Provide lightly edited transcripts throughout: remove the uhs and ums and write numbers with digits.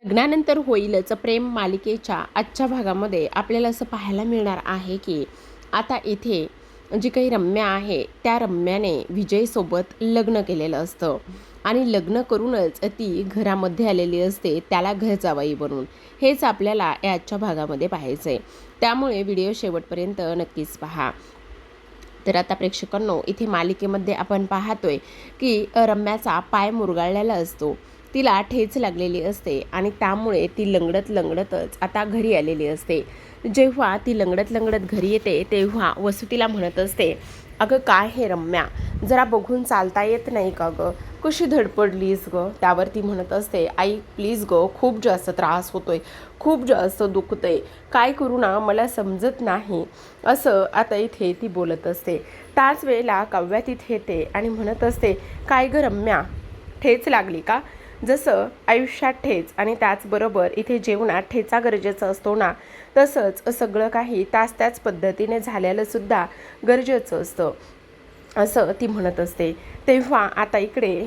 लग्नानंतर होईलच प्रेम मालिकेच्या आजच्या भागामध्ये आपल्याला असं पाहायला मिळणार आहे की आता इथे जी काही रम्या आहे त्या रम्याने विजयसोबत लग्न केलेलं असतं आणि लग्न करूनच ती घरामध्ये आलेली असते त्याला घर जावई बनून. हेच आपल्याला या आजच्या भागामध्ये पाहायचं आहे, त्यामुळे व्हिडिओ शेवटपर्यंत नक्कीच पहा. तर आता प्रेक्षकांनो, इथे मालिकेमध्ये आपण पाहतोय की रम्याचा पाय मुरगाळलेला असतो, तिला ठेच लागलेली असते आणि त्यामुळे ती लंगडत लंगडतच आता घरी आलेली असते. जेव्हा ती लंगडत लंगडत घरी येते तेव्हा वसू तिला म्हणत असते, अगं काय हे रम्या, जरा बघून चालता येत नाही का गं, कशी धडपडलीस गं. त्यावर ती म्हणत असते, आई प्लीज गं, खूप जास्त त्रास होतोय, खूप जास्त दुखतंय, काय करू ना मला समजत नाही, असं आता इथे ती बोलत असते. त्याच वेळेला काव्या तिथे येते आणि म्हणत असते, काय गं रम्या, ठेच लागली का. जसं आयुष्यात ठेच आणि त्याचबरोबर इथे जेवणात ठेचा गरजेचा असतो ना, तसंच सगळं काही त्याच पद्धतीने झालेलं सुद्धा गरजेचं असतं, असं ती म्हणत असते. तेव्हा आता इकडे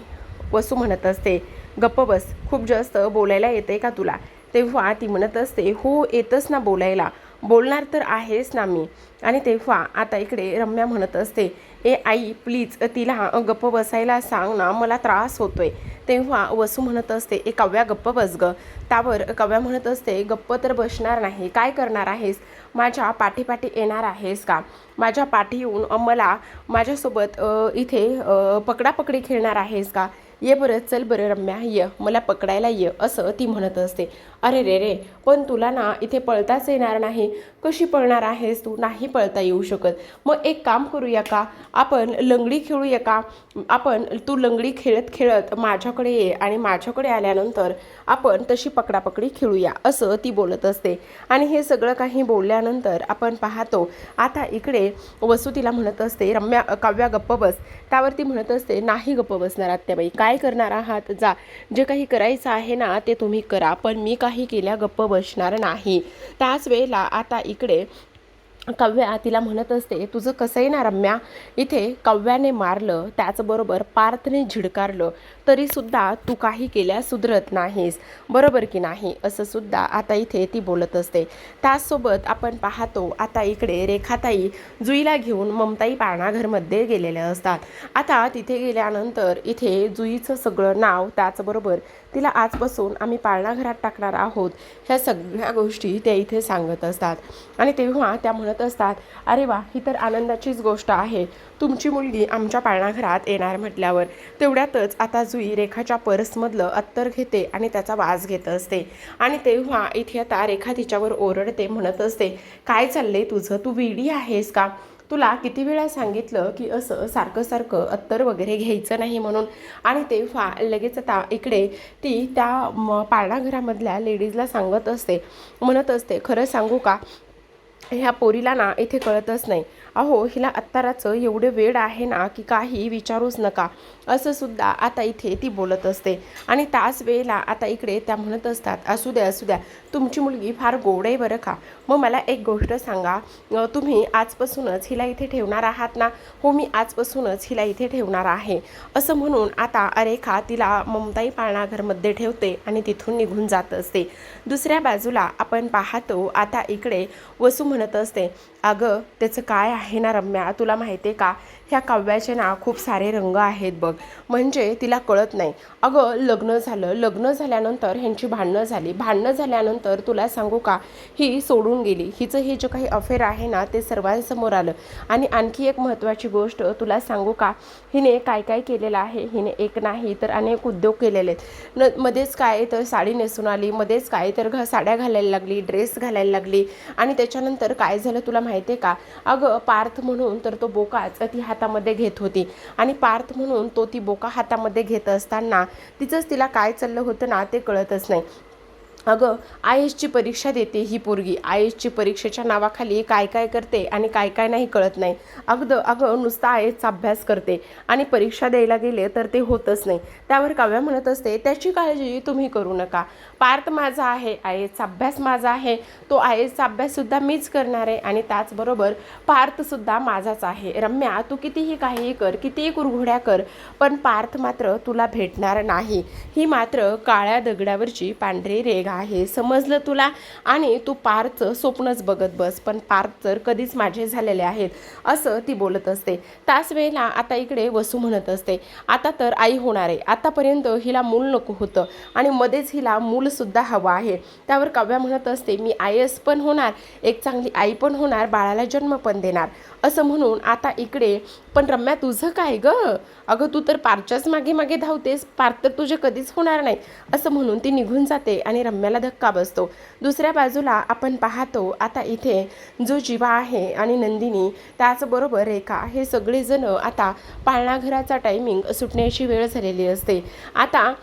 वसू म्हणत असते, गप्प बस, खूप जास्त बोलायला येते का तुला. तेव्हा ती म्हणत असते, हो येतच ना बोलायला, बोलणार तर आहेच ना मी. आणि तेव्हा आता इकडे रम्या म्हणत असते, ए आई प्लीज तिला गप्प बसायला सांग ना, मला त्रास होतोय. तेव्हा वसू म्हणत असते, ए काव्या गप्प बस गं. त्यावर काव्या म्हणत असते, गप्प तर बसणार नाही, काय करणार आहेस, माझ्या पाठीपाठी येणार आहेस का, माझ्या पाठी येऊन मला माझ्यासोबत इथे पकडापकडी खेळणार आहेस का, ये बरं, चल बरं रम्या, ये मला पकडायला ये, असं ती म्हणत असते. अरे रे रे, पण तुला ना इथे पळताच येणार नाही, कशी पळणार आहेस तू, नाही पळता येऊ शकत. मग एक काम करूया का, आपण लंगडी खेळूया का, तू लंगडी खेळत खेळत माझ्याकडे ये आणि माझ्याकडे आल्यानंतर आपण तशी पकडापकडी खेळूया, असं ती बोलत असते. आणि हे सगळं काही बोलल्यानंतर आपण पाहतो आता इकडे वसू तिला म्हणत असते, रम्या काव्या गप्प बस. त्यावरती म्हणत असते, नाही गप्प बसणार आत्याबाई, काय करणार आहात, जा, जे काही करायचं आहे ना ते तुम्ही करा, पण मी काही केल्या गप्प बसणार नाही. त्याच वेळेला आता इकडे काव्या तिला म्हणत असते, तुझं कसं आहे ना रम्या, इथे काव्याने मारलं त्याचबरोबर पार्थने झिडकारलं तरीसुद्धा तू काही केल्या सुधरत नाहीस, बरोबर की नाही, असं सुद्धा आता इथे ती बोलत असते. त्याचसोबत आपण पाहतो आता इकडे रेखाताई जुईला घेऊन ममताई पाळणाघरमध्ये गेलेल्या असतात. आता तिथे गेल्यानंतर इथे जुईचं सगळं नाव त्याचबरोबर तिला आजपासून आम्ही पाळणाघरात टाकणार आहोत, ह्या सगळ्या गोष्टी त्या इथे सांगत असतात. आणि तेव्हा त्या म्हणत असतात, अरे वा, ही तर आनंदाचीच गोष्ट आहे, तुमची मुलगी आमच्या पाळणाघरात येणार म्हटल्यावर. तेवढ्यातच आता जुई रेखाच्या पर्समधलं अत्तर घेते आणि त्याचा वास घेत असते. आणि तेव्हा इथे आता रेखा तिच्यावर ओरडते, म्हणत असते, काय चाललंय तुझं, तू वेडी आहेस का, तुला किती वेळा सांगितलं की असं सारखं सारखं अत्तर वगैरे घ्यायचं नाही म्हणून. आणि तेव्हा लगेच आता इकडे ती त्या पाळणाघरामधल्या लेडीजला सांगत असते, म्हणत असते, खरं सांगू का, ह्या पोरीला ना इथे कळतच नाही, अहो हिला अत्ताराचं एवढे वेड आहे ना की काही विचारूच नका, असं सुद्धा आता इथे ती बोलत असते. आणि त्याच वेळेला आता इकडे त्या म्हणत असतात, असू द्या असू द्या, तुमची मुलगी फार गोड आहे बरं का, मग मला एक गोष्ट सांगा, तुम्ही आजपासूनच हिला इथे ठेवणार आहात ना. हो, मी आजपासूनच हिला इथे ठेवणार आहे, असं म्हणून आता रेखा तिला ममताई पाळणाघरमध्ये ठेवते आणि तिथून निघून जात असते. दुसऱ्या बाजूला आपण पाहतो आता इकडे वसू म्हणत असते, अगं त्याचं काय आहे ना रम्या, तुला माहिती आहे का, ह्या काव्याचे ना खूप सारे रंग आहेत बघ, म्हणजे तिला कळत नाही. अगं लग्न झालं, लग्न झाल्यानंतर ह्यांची भांडणं झाल्यानंतर तुला सांगू का, ही सोडून गेली, हिचं हे जे काही अफेअर आहे ना ते सर्वांसमोर आलं. आणि आणखी एक महत्त्वाची गोष्ट तुला सांगू का, हिने काय काय केलेलं आहे, हिने एक नाही तर अनेक उद्योग केलेले आहेत. मध्येच काय तर साडी नेसून आली, मध्येच काय तर साड्या घालायला लागली, ड्रेस घालायला लागली. आणि त्याच्यानंतर काय झालं तुला माहिती आहे का, अगं पार्थ म्हणून तर तो बोकाच ती हातामध्ये घेत होती. आणि पार्थ म्हणून तो ती बोका हातामध्ये घेत असताना तिचंच तिला काय चाललं होतं ना ते कळतच नाही. अगं आय एसची परीक्षा देते ही पोरगी, आय एसची परीक्षेच्या नावाखाली काय काय करते आणि काय काय नाही कळत नाही. अगं नुसता आय एसचा अभ्यास करते आणि परीक्षा द्यायला गेले तर ते होतच नाही. त्यावर काव्या म्हणत असते, त्याची काळजी तुम्ही करू नका, पार्थ माझा आहे, आय एसचा अभ्यास माझा आहे, तो आय एसचा अभ्याससुद्धा मीच करणार आहे आणि त्याचबरोबर पार्थसुद्धा माझाच आहे. रम्या तू कितीही काहीही कर, कितीही कुरघोड्या कर, पण पार्थ मात्र तुला भेटणार नाही, ही मात्र काळ्या दगडावरची पांढरी रेघ केलं आहे, समजलं तुला? आणि तू पार्थचं स्वप्नच बघत बस, पण पार्थ तर कधीच माझे झालेले आहेत, असं ती बोलत असते. त्याच वेळेला आता इकडे वसू म्हणत असते, आता तर आई होणार आहे, आतापर्यंत हिला मूल नको होतं आणि मध्येच हिला मूलसुद्धा हवं आहे. त्यावर काव्या म्हणत असते, मी IAS पण होणार, एक चांगली आई पण होणार, बाळाला जन्म पण देणार, असं म्हणून आता इकडे पण रम्या तुझं काय गं? अगं तू तर पार्थच्याच मागे मागे धावतेस, पार्थ तर तुझे कधीच होणार नाही, असं म्हणून ती निघून जाते आणि रम्याला धक्का बसतो. दुसऱ्या बाजूला आपण पाहतो आता इथे जो जीवा आहे आणि नंदिनी त्याचबरोबर रेखा हे सगळेजण आता पाळणाघराचा टायमिंग सुटण्याची वेळ झालेली असते. आता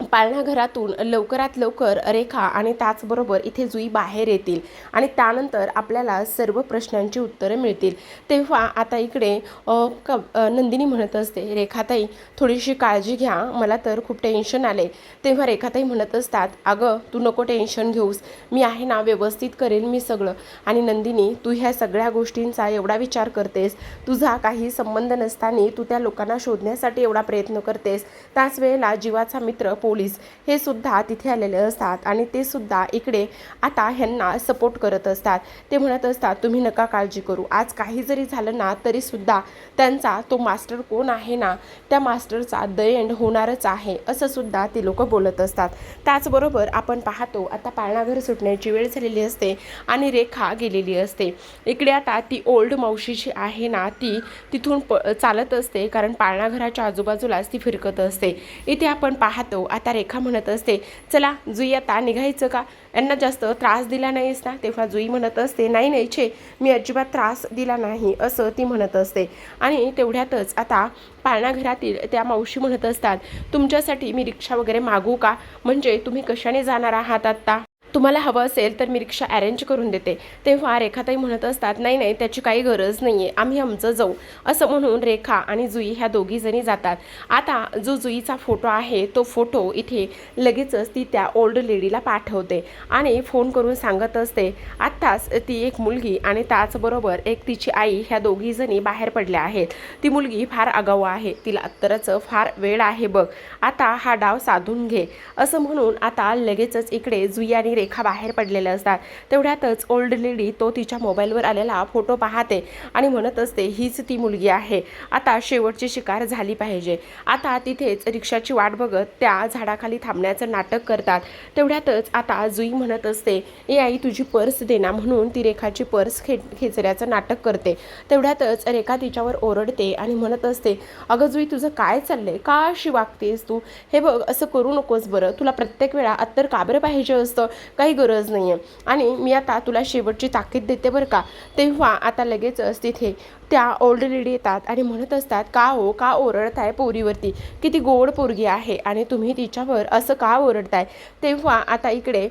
पाळणाघरातून लवकरात लवकर रेखा आणि त्याचबरोबर इथे जुई बाहेर येतील आणि त्यानंतर आपल्याला सर्व प्रश्नांची उत्तरं मिळतील. तेव्हा आता इकडे नंदिनी म्हणत असते, रेखाताई थोडीशी काळजी घ्या, मला तर खूप टेन्शन आले. तेव्हा रेखाताई म्हणत असतात, अगं तू नको टेन्शन घेऊस, मी आहे ना, व्यवस्थित करेल मी सगळं. आणि नंदिनी तू ह्या सगळ्या गोष्टींचा एवढा विचार करतेस, तुझा काही संबंध नसताना तू त्या लोकांना शोधण्यासाठी एवढा प्रयत्न करतेस. त्याच वेळेला जीवाचा मित्र पोलीस हे सुद्धा तिथे आलेले असतात आणि ते सुद्धा इकडे आता ह्यांना सपोर्ट करत असतात. ते म्हणत असतात, तुम्ही नका काळजी करू, आज काही जरी झालं ना तरी सुद्धा त्यांचा तो मास्टर कोण आहे ना, त्या मास्टरचा द एंड होणारच आहे, असं सुद्धा ती लोक बोलत असतात. त्याचबरोबर आपण पाहतो आता पाळणाघर सुटण्याची वेळ झालेली असते आणि रेखा गेलेली असते. इकडे आता ती ओल्ड मावशी जी आहे ना, ती तिथून चालत असते, कारण पाळणाघराच्या आजूबाजूलाच ती फिरकत असते. इथे आपण पाहतो आता रेखा म्हणत असते, चला जुई आता निघायचं का, यांना जास्त त्रास दिला नाहीस ना? तेव्हा जुई म्हणत असते, नाही नाही छे, मी अजिबात त्रास दिला नाही, असं ती म्हणत असते. आणि तेवढ्यातच आता पाळणाघरातील त्या मावशी म्हणत असतात, तुमच्यासाठी मी रिक्षा वगैरे मागू का, म्हणजे तुम्ही कशाने जाणार आहात आत्ता? तुम्हाला हवं असेल तर मी रिक्षा अरेंज करून देते. तेव्हा रेखाताई म्हणत असतात, नाही नाही त्याची काही गरज नाही आहे, आम्ही आमचं जाऊ, असं म्हणून रेखा आणि जुई ह्या दोघीजणी जातात. आता जो जुईचा फोटो आहे तो फोटो इथे लगेचच ती त्या ओल्ड लेडीला पाठवते आणि फोन करून सांगत असते, आत्ताच ती एक मुलगी आणि त्याचबरोबर एक तिची आई ह्या दोघीजणी बाहेर पडल्या आहेत. ती मुलगी फार आगाऊ आहे, तिला अत्तराचं फार वेळ आहे बघ, आता हा डाव साधून घे, असं म्हणून आता लगेचच इकडे जुई आणि रेखा बाहेर पडलेल्या असतात. तेवढ्यातच ओल्ड लेडी तो तिच्या मोबाईलवर आलेला फोटो पाहते आणि म्हणत असते, हीच ती मुलगी आहे, आता शेवटची शिकार झाली पाहिजे. आता तिथेच रिक्षाची वाट बघत त्या झाडाखाली थांबण्याचं नाटक करतात. तेवढ्यातच आता जुई म्हणत असते, ए आई तुझी पर्स दे ना, म्हणून ती रेखाची पर्स खेचण्याचं नाटक करते. तेवढ्यातच रेखा तिच्यावर ओरडते आणि म्हणत असते, अगं जुई तुझं काय चाललंय, का अशी वागतेस तू, हे बघ असं करू नकोस बरं, तुला प्रत्येक वेळा अत्तर का बरं पाहिजे असतं, काही गरज नाही आहे, आणि मी आता तुला शेवटची ताकीद देते बरं का. तेव्हा आता लगेचच तिथे त्या ओल्ड लेडी येतात आणि म्हणत असतात, का हो, का ओरडताय पोरीवरती, किती गोड पोरगी आहे आणि तुम्ही तिच्यावर असं का ओरडताय. तेव्हा आता इकडे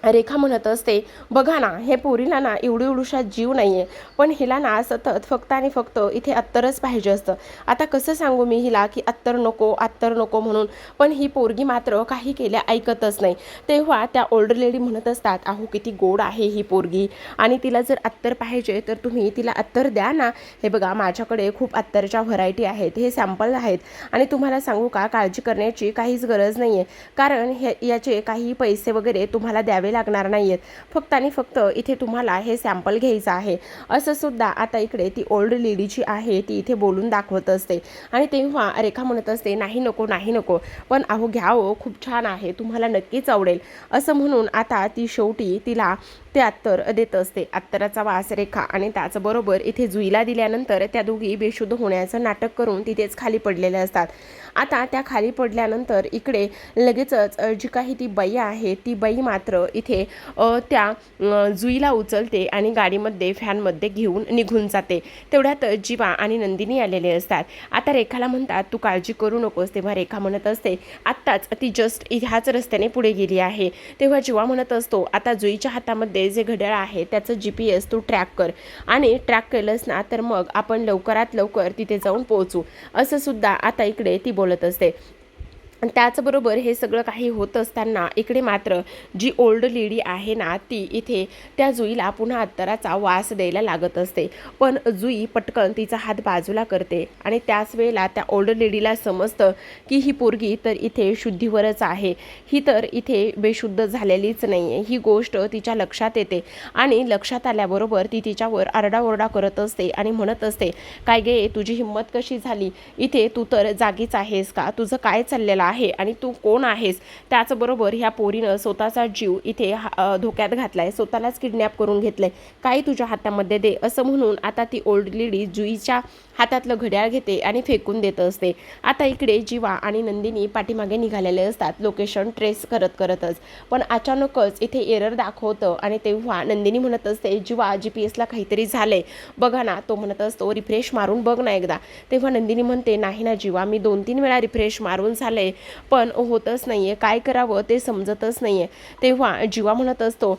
रेखा म्हणत असते, बघा ना, हे पोरीला ना एवढी एवढूशा जीव नाही आहे, पण हिला ना सतत फक्त आणि फक्त इथे अत्तरच पाहिजे असतं. आता कसं सांगू मी हिला की अत्तर नको म्हणून, पण ही पोरगी मात्र काही केल्या ऐकतच नाही. तेव्हा त्या ओल्ड लेडी म्हणत असतात, अहो किती गोड आहे ही पोरगी आणि तिला जर अत्तर पाहिजे तर तुम्ही तिला अत्तर द्या ना. हे बघा माझ्याकडे खूप अत्तरच्या व्हरायटी आहेत, हे सॅम्पल आहेत आणि तुम्हाला सांगू का, काळजी करण्याची काहीच गरज नाही आहे, कारण याचे काही पैसे वगैरे तुम्हाला द्यावे लागणार नाहीयेत, फक्त आणि फक्त इथे तुम्हाला हे सॅम्पल घ्यायचं आहे, असं सुद्धा आता इकडे ती ओल्ड लेडी जी आहे ती इथे बोलून दाखवत असते. आणि तेव्हा रेखा म्हणत असते, नाही नको, पण अहो घ्या हो, खूप छान आहे, तुम्हाला नक्कीच आवडेल, असं म्हणून आता ती शेवटी तिला ते अत्तर देत असते. अत्तराचा वास रेखा आणि त्याचबरोबर इथे जुईला दिल्यानंतर त्या दोघी बेशुद्ध होण्याचं नाटक करून तिथेच खाली पडलेल्या असतात. आता त्या खाली पडल्यानंतर इकडे लगेचच जी काही ती बाई आहे ती बाई मात्र इथे त्या जुईला उचलते आणि गाडीमध्ये फॅनमध्ये घेऊन निघून जाते. तेवढ्यात जीवा आणि नंदिनी आलेले असतात. आता रेखाला म्हणतात, तू काळजी करू नकोस. तेव्हा रेखा म्हणत असते, आत्ताच ती जस्ट ह्याच रस्त्याने पुढे गेली आहे. तेव्हा जीवा म्हणत असतो, आता जुईच्या हातामध्ये जे घड्याळ आहे त्याचं GPS तू ट्रॅक कर आणि ट्रॅक केलंस ना तर मग आपण लवकरात लवकर तिथे जाऊन पोहोचू, असं सुद्धा आता इकडे ती बोलत असते. त्याचबरोबर हे सगळं काही होत असताना इकडे मात्र जी ओल्ड लेडी आहे ना, ती इथे त्या जुईला पुन्हा अत्तराचा वास द्यायला लागत असते. पण जुई पटकन तिचा हात बाजूला करते आणि त्याच वेळेला त्या ओल्ड लेडीला समजतं की ही पोरगी तर इथे शुद्धीवरच आहे, ही तर इथे बेशुद्ध झालेलीच नाही आहे. ही गोष्ट तिच्या लक्षात येते आणि लक्षात आल्याबरोबर ती तिच्यावर आरडाओरडा करत असते आणि म्हणत असते, काय गे, तुझी हिंमत कशी झाली? इथे तू तर जागीच आहेस का? तुझं काय चाललेलं आहे आणि तू कोण आहेस? त्याचबरोबर ह्या पोरीनं स्वतःचा जीव इथे धोक्यात घातलाय, स्वतःलाच किडनॅप करून घेतलंय, काय तुझ्या हातामध्ये दे, असं म्हणून आता ती ओल्ड लेडी जुईच्या हातातलं घड्याळ घेते आणि फेकून देत असते. आता इकडे जीवा आणि नंदिनी पाठीमागे निघालेले असतात लोकेशन ट्रेस करतच, पण अचानकच इथे एरर दाखवतं आणि तेव्हा नंदिनी म्हणत असते, जीवा GPS ला काहीतरी झालंय बघा ना. तो म्हणत असतो, रिफ्रेश मारून बघ ना एकदा. तेव्हा नंदिनी म्हणते, नाही ना जीवा, मी 2-3 वेळा रिफ्रेश मारून झालंय पण होतच नाहीये, काय करावं ते समजतच नाहीये. तेव्हा जीवा म्हणत असतो,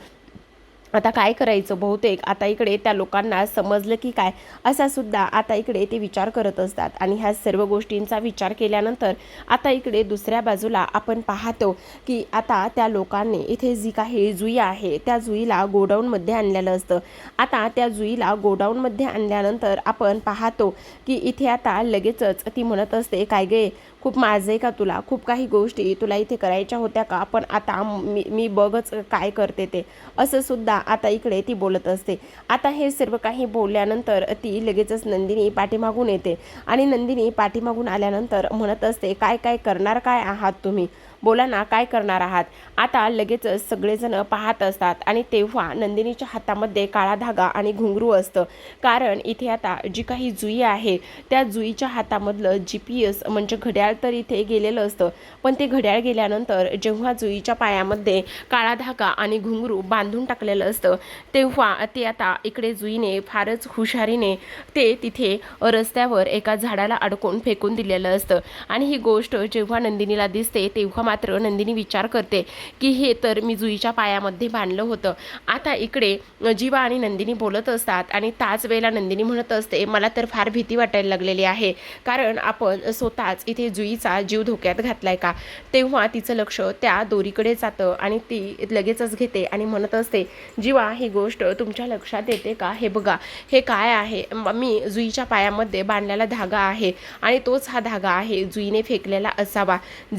आता काय करायचं? बहुतेक आता इकडे त्या लोकांना समजलं की काय, असा सुद्धा आता इकडे ते विचार करत असतात. आणि ह्या सर्व गोष्टींचा विचार केल्यानंतर आता इकडे दुसऱ्या बाजूला आपण पाहतो की आता त्या लोकांनी इथे जी काही जुई आहे त्या जुईला गोडाऊनमध्ये आणलेलं असतं. आता त्या जुईला गोडाऊनमध्ये आणल्यानंतर आपण पाहतो की इथे आता लगेचच ती म्हणत असते, काय गे, खूप माझे का तुला, खूप काही गोष्टी तुला इथे करायच्या होत्या का, पण आता मी बघच काय करते ते, असं सुद्धा आता इकडे ती बोलत असते. आता हे सर्व काही बोलल्यानंतर ती लगेचच नंदिनी पाठीमागून येते आणि नंदिनी पाठीमागून आल्यानंतर म्हणत असते, काय काय करणार काय आहात तुम्ही, बोला ना, काय करणार आहात? आता लगेचच सगळेजण पाहत असतात आणि तेव्हा नंदिनीच्या हातामध्ये काळा धागा आणि घुंगरू असतं. कारण इथे आता जी काही जुई आहे त्या जुईच्या हातामधलं GPS म्हणजे घड्याळ तर इथे गेलेलं असतं, पण ते घड्याळ गेल्यानंतर जेव्हा जुईच्या पायामध्ये काळा धागा आणि घुंगरू बांधून टाकलेलं असतं तेव्हा ते आता इकडे जुईने फारच हुशारीने ते तिथे रस्त्यावर एका झाडाला अडकून फेकून दिलेलं असतं. आणि ही गोष्ट जेव्हा नंदिनीला दिसते तेव्हा मात्र नंदिनी विचार करते की हे तर मी जुईच्या पायामध्ये बांधलं होतं. आता इकडे जीवा आणि नंदिनी बोलत असतात आणि त्याच वेळेला नंदिनी म्हणत असते, मला तर फार भीती वाटायला लागलेली आहे, कारण आपण स्वतःच इथे जुईचा जीव धोक्यात घातलाय का. तेव्हा तिचं लक्ष त्या दोरीकडे जातं आणि ती लगेचच घेते आणि म्हणत असते, जीवा, ही गोष्ट तुमच्या लक्षात येते का? हे बघा, हे काय आहे? मी जुईच्या पायामध्ये बांधलेला धागा आहे आणि तोच हा धागा आहे जुईने फेकलेला असावा.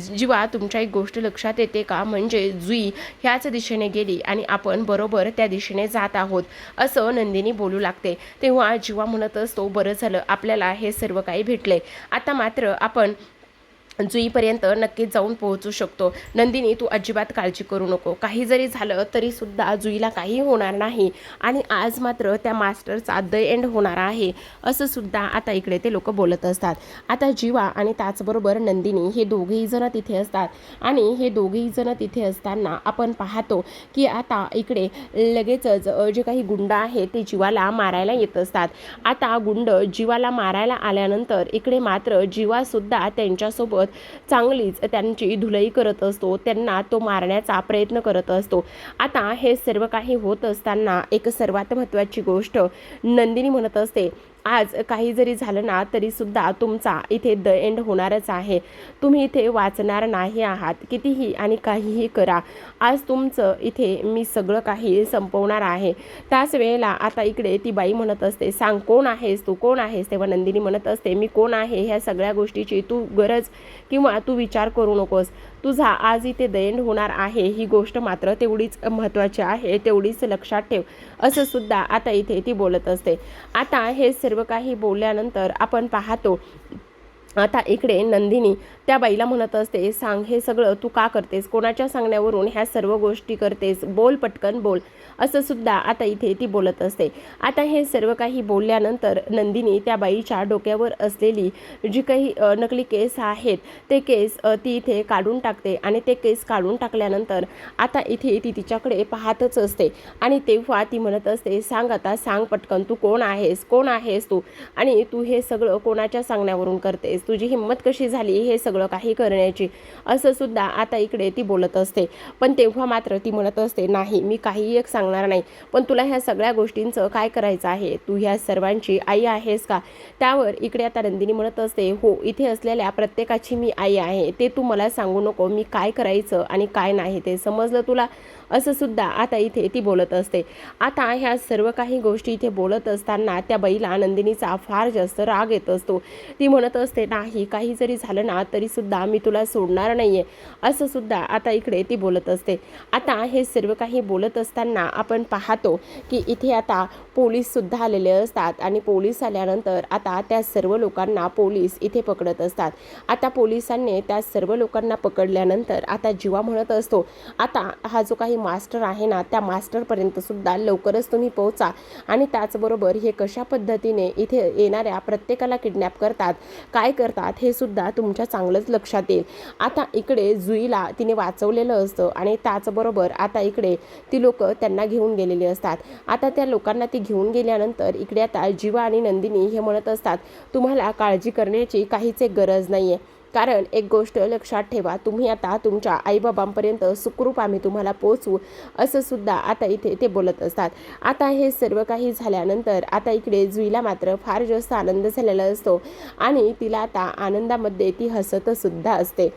जीवा, तुमच्या एक गोष्ट लक्षात येते का? म्हणजे जुई ह्याच दिशेने गेली आणि आपण बरोबर त्या दिशेने जात आहोत, असं नंदिनी बोलू लागते. तेव्हा जीवा म्हणत असतो, बरं झालं आपल्याला हे सर्व काही भेटले, आता मात्र आपण जुईपर्यंत नक्कीच जाऊन पोहोचू शकतो. नंदिनी, तू अजिबात काळजी करू नको, काही जरी झालं तरी सुद्धा जुईला काही होणार नाही आणि आज मात्र त्या मास्टरचा द एंड होणार आहे, असं सुद्धा आता इकडे ते लोक बोलत असतात. आता जीवा आणि त्याचबरोबर नंदिनी हे दोघेही जण तिथे असतात आणि हे दोघेही जण तिथे असताना आपण पाहतो की आता इकडे लगेचच जे काही गुंड आहेत ते जीवाला मारायला येत असतात. आता गुंड जीवाला मारायला आल्यानंतर इकडे मात्र जीवासुद्धा त्यांच्यासोबत चांगलीच त्यांची धुलाई करत असतो, त्यांना तो मारण्याचा प्रयत्न करत असतो. आता हे सर्व काही होत असताना एक सर्वात महत्त्वाची गोष्ट नंदिनी म्हणत असते, आज काही जरी झालं ना तरी सुद्धा तुमचा इथे द एंड होणारच आहे, तुम्ही इथे वाचणार नाही आहात, कितीही आणि काहीही करा, आज तुमचं इथे मी सगळं काही संपवणार आहे. त्याच वेळेला आता इकडे ती बाई म्हणत असते, सांग कोण आहेस तू, कोण आहेस? तेव्हा नंदिनी म्हणत असते, मी कोण आहे ह्या सगळ्या गोष्टीची तू गरज किंवा तू विचार करू नकोस, तुझा आज इथे द एंड होणार आहे, ही गोष्ट मात्र तेवढीच महत्त्वाची आहे, तेवढीच लक्षात ठेव, असं सुद्धा आता इथे ती बोलत असते. आता हे सर्व काही बोलल्यानंतर आपण पाहतो आता इकडे नंदिनी त्या बाईला म्हणत असते, सांग हे सगळं तू का करतेस, कोणाच्या सांगण्यावरून ह्या सर्व गोष्टी करतेस, बोल, पटकन बोल, असं सुद्धा आता इथे ती बोलत असते. आता हे सर्व काही बोलल्यानंतर नंदिनी त्या बाईच्या डोक्यावर असलेली जी काही नकली केस आहेत ते केस ती इथे काढून टाकते आणि ते केस काढून टाकल्यानंतर आता इथे ती तिच्याकडे पाहतच असते आणि तेव्हा ती म्हणत असते, सांग आता, सांग पटकन, तू कोण आहेस, कोण आहेस तू आणि तू हे सगळं कोणाच्या सांगण्यावरून करतेस, करतेस, तुझी हिंमत कशी झाली हे सगळं काही करण्याची, असं सुद्धा आता इकडे ती बोलत असते. पण तेव्हा मात्र ती म्हणत असते, नाही मी काही एक सांगणार नाही, पण तुला ह्या सगळ्या गोष्टींचं काय करायचं आहे, तू ह्या सर्वांची आई आहेस का? त्यावर इकडे आता नंदिनी म्हणत असते, हो इथे असलेल्या प्रत्येकाची मी आई आहे, ते तू मला सांगू नको मी काय करायचं आणि काय नाही ते समजलं तुला, असं सुद्धा आता इथे ती बोलत असते. आता ह्या सर्व काही गोष्टी इथे बोलत असताना त्या बाईला नंदिनीचा फार जास्त राग येत असतो. ती म्हणत असते, नाही काही जरी झालं ना तरी सुद्धा मी तुला सोडणार नाहीये, असं सुद्धा आता इकडे ती बोलत असते. आता हे सर्व काही बोलत असताना आपण पाहतो की इथे आता पोलीस सुद्धा आलेले असतात आणि पोलीस आल्यानंतर आता त्या सर्व लोकांना पोलीस इथे पकडत असतात. आता पोलिसांनी त्या सर्व लोकांना पकडल्यानंतर आता जीवा म्हणत असतो, आता हा जो काही मास्टर आहे ना त्या मास्टरपर्यंत सुद्धा लवकरच तुम्ही पोहोचा आणि त्याचबरोबर हे कशा पद्धतीने इथे येणाऱ्या प्रत्येकाला किडनॅप करतात, काय करतात हे सुद्धा तुमच्या चांगलंच लक्षात येईल. आता इकडे जुईला तिने वाचवलेलं असतं आणि त्याचबरोबर आता इकडे ती लोक त्यांना घेऊन गेलेली असतात. आता त्या लोकांना ती घेऊन गेल्यानंतर इकडे आता जीवा आणि नंदिनी हे म्हणत असतात, तुम्हाला काळजी करण्याची काहीच एक गरज नाहीये, कारण एक गोष्ट लक्षात ठेवा, तुम्ही आता तुमच्या आईबाबांपर्यंत सुखरूप आम्ही तुम्हाला पोहोचवू, असं सुद्धा आता इथे ते बोलत असतात. आता हे सर्व काही झाल्यानंतर आता इकडे जुईला मात्र फार जास्त आनंद झालेला असतो आणि तिला आता आनंदामध्ये ती हसत सुद्धा असते.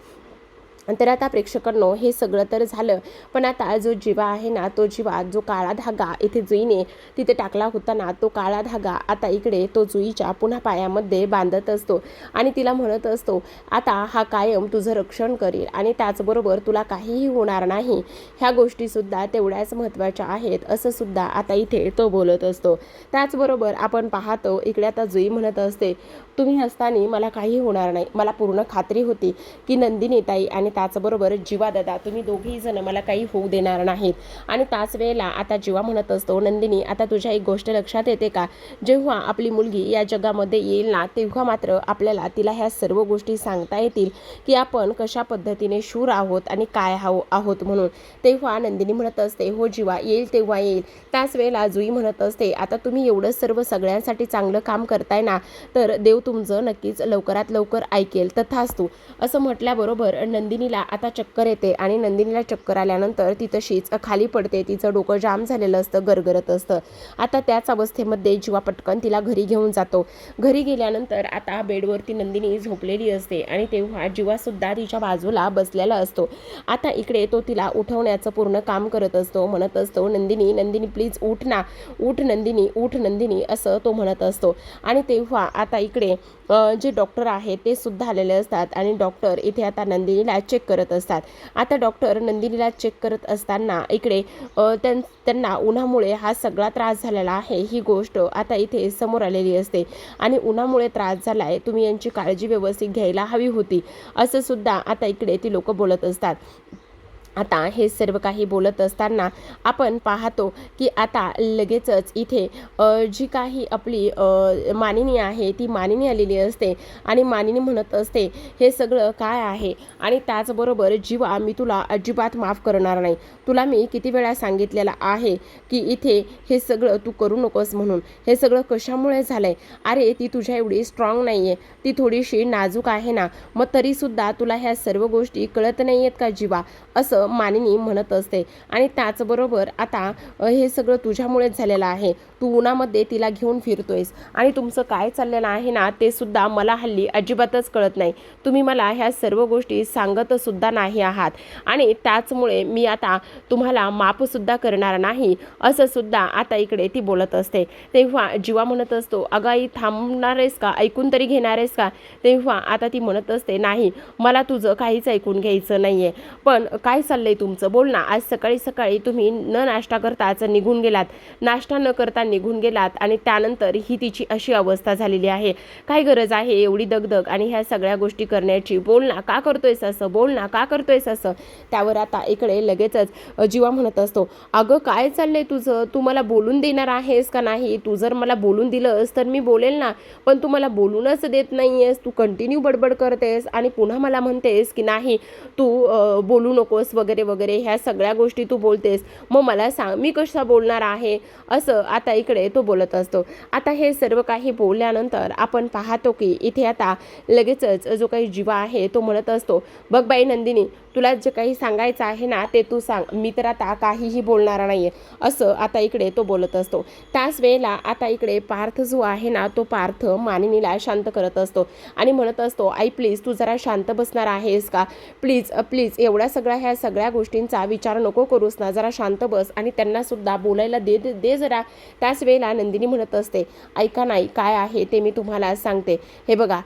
तर आता प्रेक्षकांनो हे सगळं तर झालं, पण आता जो जीवा आहे ना तो जीवा जो काळा धागा इथे जुईने तिथे टाकला होता ना तो काळा धागा आता इकडे तो जुईच्या पुन्हा पायामध्ये बांधत असतो आणि तिला म्हणत असतो, आता हा कायम तुझं रक्षण करेल आणि त्याचबरोबर तुला काहीही होणार नाही, ह्या गोष्टीसुद्धा तेवढ्याच महत्त्वाच्या आहेत, असं सुद्धा आता इथे तो बोलत असतो. त्याचबरोबर आपण पाहतो इकडे आता जुई म्हणत असते, तुम्ही असताना मला काही होणार नाही, मला पूर्ण खात्री होती की नंदिनी ताई आणि त्याचबरोबर जीवा दादा तुम्ही दोघेही जण मला काही होऊ देणार नाहीत. आणि त्याच वेळेला आता जीवा म्हणत असतो, नंदिनी आता तुझ्या एक गोष्ट लक्षात येते का, जेव्हा आपली मुलगी या जगामध्ये येईल ना तेव्हा मात्र आपल्याला तिला ह्या सर्व गोष्टी सांगता येतील की आपण कशा पद्धतीने शूर आहोत आणि काय आहोत म्हणून. तेव्हा नंदिनी म्हणत असते, हो जीवा येईल तेव्हा येईल. त्याच वेळेला जुई म्हणत असते, आता तुम्ही एवढं सर्व सगळ्यांसाठी चांगलं काम करताय ना तर देव तुमचं नक्कीच लवकरात लवकर ऐकेल तथास्तु, असं म्हटल्याबरोबर नंदिनीला आता चक्कर येते आणि नंदिनीला चक्कर आल्यानंतर ती तशीच खाली पडते, तिचं डोकं जाम झालेलं असतं, गरगरत असतं. आता त्याच अवस्थेमध्ये जीवा पटकन तिला घरी घेऊन जातो. घरी गेल्यानंतर आता बेडवरती नंदिनी झोपलेली असते आणि तेव्हा जीवा सुद्धा तिच्या बाजूला बसलेला असतो. आता इकडे तो तिला उठवण्याचं पूर्ण काम करत असतो, म्हणत असतो, नंदिनी नंदिनी प्लीज उठ ना, उठ नंदिनी उठ नंदिनी, असं तो म्हणत असतो. आणि तेव्हा आता इकडे जे डॉक्टर आहेत ते सुद्धा आलेले असतात आणि डॉक्टर इथे आता नंदिनीला चेक करत असतात. आता डॉक्टर नंदिनीला चेक करत असताना इकडे त्यांना उन्हामुळे हा सगळा त्रास झालेला आहे ही गोष्ट आता इथे समोर आलेली असते आणि उन्हामुळे त्रास झाला आहे, तुम्ही यांची काळजी व्यवस्थित घ्यायला हवी होती, असं सुद्धा आता इकडे ती लोक बोलत असतात. आता हे सर्व काही बोलत असताना आपण पाहतो की आता लगेचच इथे जी काही आपली मानिनी आहे ती मानिनी आलेली असते आणि मानिनी म्हणत असते, हे सगळं काय आहे, आणि त्याचबरोबर जीवा मी तुला अजिबात माफ करणार नाही, तुला मी किती वेळा सांगितलेलं आहे की इथे हे सगळं तू करू नकोस म्हणून, हे सगळं कशामुळे झालंय, अरे ती तुझ्या एवढी स्ट्रॉंग नाहीये, ती थोडीशी नाजूक आहे ना, मग तरीसुद्धा तुला ह्या सर्व गोष्टी कळत नाही आहेत का जीवा, असं मानिनी म्हणत असते. आणि त्याचबरोबर आता हे सगळं तुझ्यामुळेच झालेलं आहे, तू उन्हामध्ये तिला घेऊन फिरतोयस आणि तुमचं काय चाललेलं आहे ना ते सुद्धा मला हल्ली अजिबातच कळत नाही, तुम्ही मला ह्या सर्व गोष्टी सांगत सुद्धा नाही आहात आणि त्याचमुळे मी आता तुम्हाला माफसुद्धा करणार नाही, असं सुद्धा आता इकडे ती बोलत असते. तेव्हा जीवा म्हणत असतो, अगं आई थांबणार आहेस का, ऐकून तरी घेणार आहेस का. तेव्हा आता ती म्हणत असते, नाही मला तुझं काहीच ऐकून घ्यायचं नाहीये, पण काय चाललंय तुमचं बोल ना, आज सकाळी सकाळी तुम्ही न नाश्ता करताच निघून गेलात, नाश्ता न करता निघून गेलात आणि त्यानंतर ही तिची अशी अवस्था झालेली आहे, काय गरज आहे एवढी दगदग आणि ह्या सगळ्या गोष्टी करण्याची, बोल ना का करतोयस असं, बोल ना का करतोयस असं. त्यावर आता इकडे लगेचच जीवा म्हणत असतो, अगं काय चाललंय तुझं, तू मला बोलून देणार आहेस का नाही, तू जर मला बोलून दिलंस तर मी बोलेल ना, पण तू मला बोलूनच देत नाहीयेस, तू कंटिन्यू बडबड करतेस आणि पुन्हा मला म्हणतेस की नाही तू बोलू नकोस वगैरे वगैरे, ह्या सगळ्या गोष्टी तू बोलतेस, मग मला सांग मी कशा बोलणार आहे, असं आता इकडे तो बोलत असतो. आता हे सर्व काही बोलल्यानंतर आपण पाहतो की इथे आता लगेचच जो काही जीवा आहे तो म्हणत असतो, बघ बाई नंदिनी, तुला जे काही सांगायचं आहे ना ते तू सांग, मी तर आता काहीही बोलणार नाहीये, असं आता इकडे तो बोलत असतो. त्याच वेळेला आता इकडे पार्थ जो आहे ना तो पार्थ मानिनीला शांत करत असतो आणि म्हणत असतो, आई प्लीज तू जरा शांत बसणार आहेस का? प्लीज प्लीज ह्या सगळ्या गोष्टींचा विचार नको करूस ना, जरा शांत बस आणि त्यांना सुद्धा बोलायला दे जरा. त्याच वेळेला नंदिनी म्हणत असते, ऐका नाही, काय आहे ते मी तुम्हाला सांगते. हे बघा,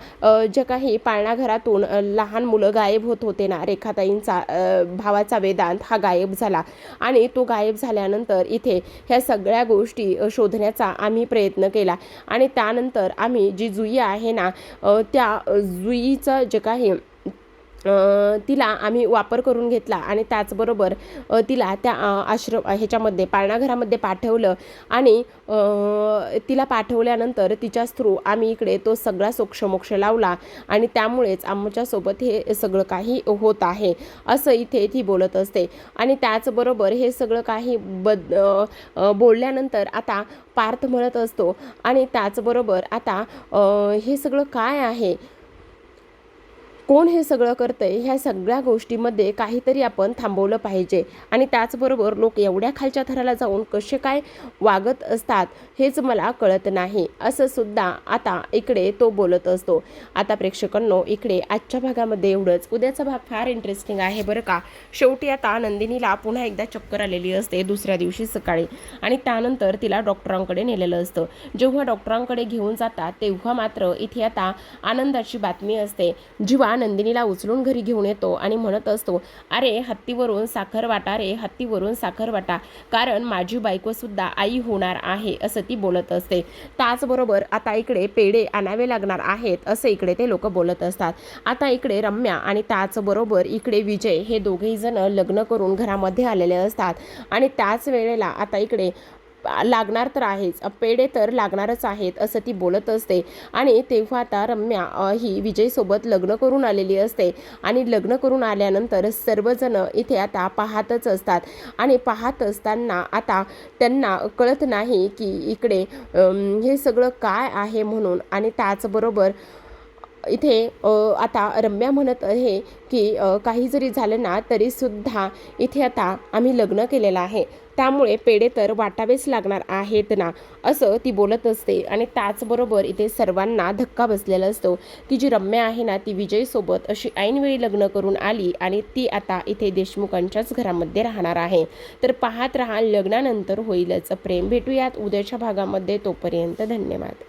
जे काही पाळणाघरातून लहान मुलं गायब होत होते ना, रेखाताईंचा भावाचा वेदांत हा गायब झाला आणि तो गायब झाल्यानंतर इथे ह्या सगळ्या गोष्टी शोधण्याचा आम्ही प्रयत्न केला आणि त्यानंतर आम्ही जी जुई आहे ना त्या जुईचं जे काही तिला आम्ही वापर करून घेतला आणि त्याचबरोबर तिला त्या ह्याच्यामध्ये पाळणाघरामध्ये पाठवलं आणि तिला पाठवल्यानंतर तिच्याच थ्रू आम्ही इकडे तो सगळा सोक्षमोक्ष लावला आणि त्यामुळेच आमच्यासोबत हे सगळं काही होत आहे, असं इथे ती बोलत असते. आणि त्याचबरोबर हे सगळं काही बोलल्यानंतर आता पार्थ म्हणत असतो, आणि त्याचबरोबर आता हे सगळं काय आहे, कोण हे सगळं करतंय, ह्या सगळ्या गोष्टीमध्ये काहीतरी आपण थांबवलं पाहिजे. आणि त्याचबरोबर लोक एवढ्या खालच्या थराला जाऊन कसे काय वागत असतात हेच मला कळत नाही, असं सुद्धा आता इकडे तो बोलत असतो. आता प्रेक्षकांनो, इकडे आजच्या भागामध्ये एवढंच. उद्याचा भाग फार इंटरेस्टिंग आहे बरं का. शेवटी आता नंदिनीला पुन्हा एकदा चक्कर आलेली असते दुसऱ्या दिवशी सकाळी आणि त्यानंतर तिला डॉक्टरांकडे नेलेलं असतं. जेव्हा डॉक्टरांकडे घेऊन जातात तेव्हा मात्र इथे आता आनंदाची बातमी असते. जीवा नंदिनीला उचलून घरी घेऊन येतो आणि म्हणत असतो, अरे हत्तीवरून साखर वाटा रे, हत्तीवरून साखर वाटा, कारण माझी बायको सुद्धा आई होणार आहे, असं ती बोलत असते. त्याचबरोबर आता इकडे पेढे आणावे लागणार आहेत, असं इकडे ते लोक बोलत असतात. आता इकडे रम्या आणि त्याचबरोबर इकडे विजय हे दोघेही जण लग्न करून घरामध्ये आलेले असतात आणि त्याच वेळेला आता इकडे लागणार तर आहेच, पेढे तर लागणारच आहेत, असं ती बोलत असते. आणि तेव्हा आता रम्या ही विजयसोबत लग्न करून आलेली असते आणि लग्न करून आल्यानंतर सर्वजण इथे आता पाहतच असतात आणि पाहत असताना आता त्यांना कळत नाही की इकडे हे सगळं काय आहे म्हणून. आणि त्याचबरोबर इथे आता रम्या म्हणत आहे की काही जरी झालं ना तरीसुद्धा इथे आता आम्ही लग्न केलेलं आहे, त्यामुळे पेढे तर वाटावेच लागणार आहेत ना, असं ती बोलत असते. आणि त्याचबरोबर इथे सर्वांना धक्का बसलेला असतो की जी रम्या आहे ना ती विजयसोबत अशी ऐनवेळी लग्न करून आली आणि ती आता इथे देशमुखांच्याच घरामध्ये राहणार आहे. तर पाहत राहा, लग्नानंतर होईलच प्रेम. भेटूयात उद्याच्या भागामध्ये, तोपर्यंत धन्यवाद.